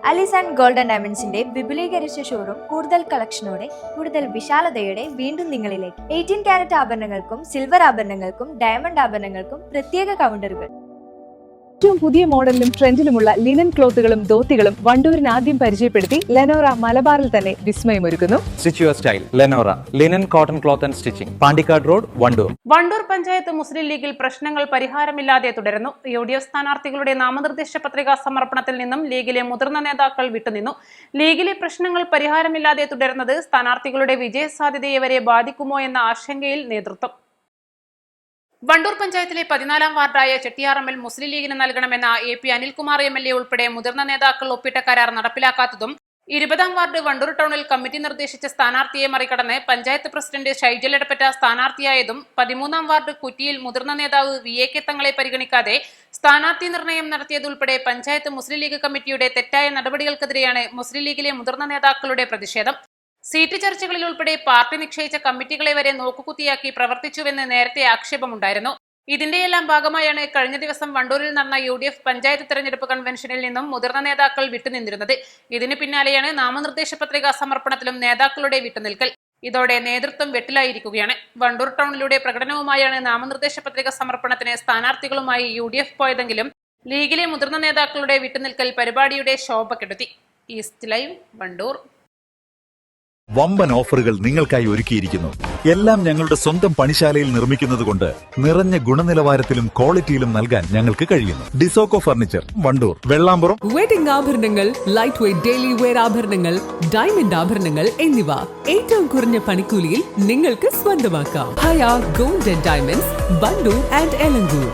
Alice and golden ഡയമണ്ട്സിന്റെ വിപുലീകരിച്ച showroom കൂടുതൽ കളക്ഷനോടെ കൂടുതൽ വിശാലതയോടെ വീണ്ടും നിങ്ങളിലേക്ക് 18 കാരറ്റ് ആഭരണങ്ങൾക്കും സിൽവർ ആഭരണങ്ങൾക്കും ഡയമണ്ട് ആഭരണങ്ങൾക്കും പ്രത്യേക കൗണ്ടറുകൾ. ഏറ്റവും പുതിയ മോഡലിലും ട്രെൻഡിലുമുള്ള ലിനൻ ക്ലോത്തുകളും ധോത്തികളും വണ്ടൂരിന് ആദ്യം പരിചയപ്പെടുത്തി ലെനോറ മലബാറിൽ തന്നെ വിസ്മയമൊരുക്കുന്നു. Stitch your style Lenora linen cotton cloth and stitching, Pandikkad road, Wandoor. Wandoor panchayat Muslim ലീഗിൽ പ്രശ്നങ്ങൾ പരിഹാരമില്ലാതെ തുടരുന്നു. UDF സ്ഥാനാർത്ഥികളുടെ നാമനിർദ്ദേശ പത്രികാ സമർപ്പണത്തിൽ നിന്നും ലീഗിലെ മുതിർന്ന നേതാക്കൾ വിട്ടുനിന്നു. ലീഗിലെ പ്രശ്നങ്ങൾ പരിഹാരമില്ലാതെ തുടരുന്നത് സ്ഥാനാർത്ഥികളുടെ വിജയസാധ്യതയെ വരെ ബാധിക്കുമോ എന്ന ആശങ്കയിൽ നേതൃത്വം. വണ്ടൂർ പഞ്ചായത്തിലെ 14-ാം വാർഡായ ചെട്ടിയാറമ്മൽ മുസ്ലിം ലീഗിന് നൽകണമെന്ന AP അനിൽകുമാർ MLA ഉൾപ്പെടെ മുതിർന്ന നേതാക്കൾ ഒപ്പിട്ട കരാർ നടപ്പിലാക്കാത്തതും 20-ാം വാർഡ് വണ്ടൂർ ടൗണിൽ കമ്മിറ്റി നിർദ്ദേശിച്ച സ്ഥാനാർത്ഥിയെ മറികടന്ന് പഞ്ചായത്ത് പ്രസിഡന്റ് ഷൈജൽ എടപ്പറ്റ സ്ഥാനാർത്ഥിയായതും 13-ാം വാർഡ് കുറ്റിയിൽ മുതിർന്ന നേതാവ് VK തങ്ങളെ പരിഗണിക്കാതെ സ്ഥാനാർത്ഥി നിർണയം നടത്തിയതുൾപ്പെടെ പഞ്ചായത്ത് മുസ്ലിം ലീഗ് കമ്മിറ്റിയുടെ തെറ്റായ നടപടികൾക്കെതിരെയാണ് മുസ്ലിം ലീഗിലെ മുതിർന്ന നേതാക്കളുടെ പ്രതിഷേധം. സീറ്റ് ചർച്ചകളിൽ ഉൾപ്പെടെ പാർട്ടി നിശ്ചയിച്ച കമ്മിറ്റികളെ വരെ നോക്കുകുത്തിയാക്കി പ്രവർത്തിച്ചുവെന്ന് നേരത്തെ ആക്ഷേപമുണ്ടായിരുന്നു. ഇതിന്റെയെല്ലാം ഭാഗമായാണ് കഴിഞ്ഞ ദിവസം വണ്ടൂരിൽ നടന്ന UDF പഞ്ചായത്ത് തെരഞ്ഞെടുപ്പ് കൺവെൻഷനിൽ നിന്നും മുതിർന്ന നേതാക്കൾ വിട്ടുനിന്നിരുന്നത്. ഇതിന് പിന്നാലെയാണ് നാമനിർദ്ദേശ പത്രികാ സമർപ്പണത്തിലും നേതാക്കളുടെ വിട്ടുനിൽക്കൽ. ഇതോടെ നേതൃത്വം വെട്ടിലായിരിക്കുകയാണ്. വണ്ടൂർ ടൗണിലൂടെ പ്രകടനവുമായാണ് നാമനിർദ്ദേശ പത്രിക സമർപ്പണത്തിന് സ്ഥാനാർത്ഥികളുമായി UDF പോയതെങ്കിലും ലീഗിലെ മുതിർന്ന നേതാക്കളുടെ വിട്ടുനിൽക്കൽ പരിപാടിയുടെ ശോഭ കെടുത്തി. East Live, Wandoor. വമ്പൻ ഓഫറുകൾ നിങ്ങൾക്കായി ഒരുക്കിയിരിക്കുന്നു. എല്ലാം ഞങ്ങളുടെ സ്വന്തം പണിശാലയിൽ നിർമ്മിക്കുന്നത് കൊണ്ട് നിറഞ്ഞ ഗുണനിലവാരത്തിലും ക്വാളിറ്റിയിലും നൽകാൻ ഞങ്ങൾക്ക് കഴിയുന്നു. ഡിസോക്കോ ഫർണിച്ചർ, വണ്ടൂർ, വെള്ളാമ്പുറം. വെഡിംഗ് ആഭരണങ്ങൾ, ലൈറ്റ് വെയ്റ്റ് ഡെയിലി വെയർ ആഭരണങ്ങൾ, ഡയമണ്ട് ആഭരണങ്ങൾ എന്നിവ ഏറ്റവും കുറഞ്ഞ പണിക്കൂലിയിൽ നിങ്ങൾക്ക് സ്വന്തമാക്കാം. Haya gold and diamonds, Wandoor and Elankur.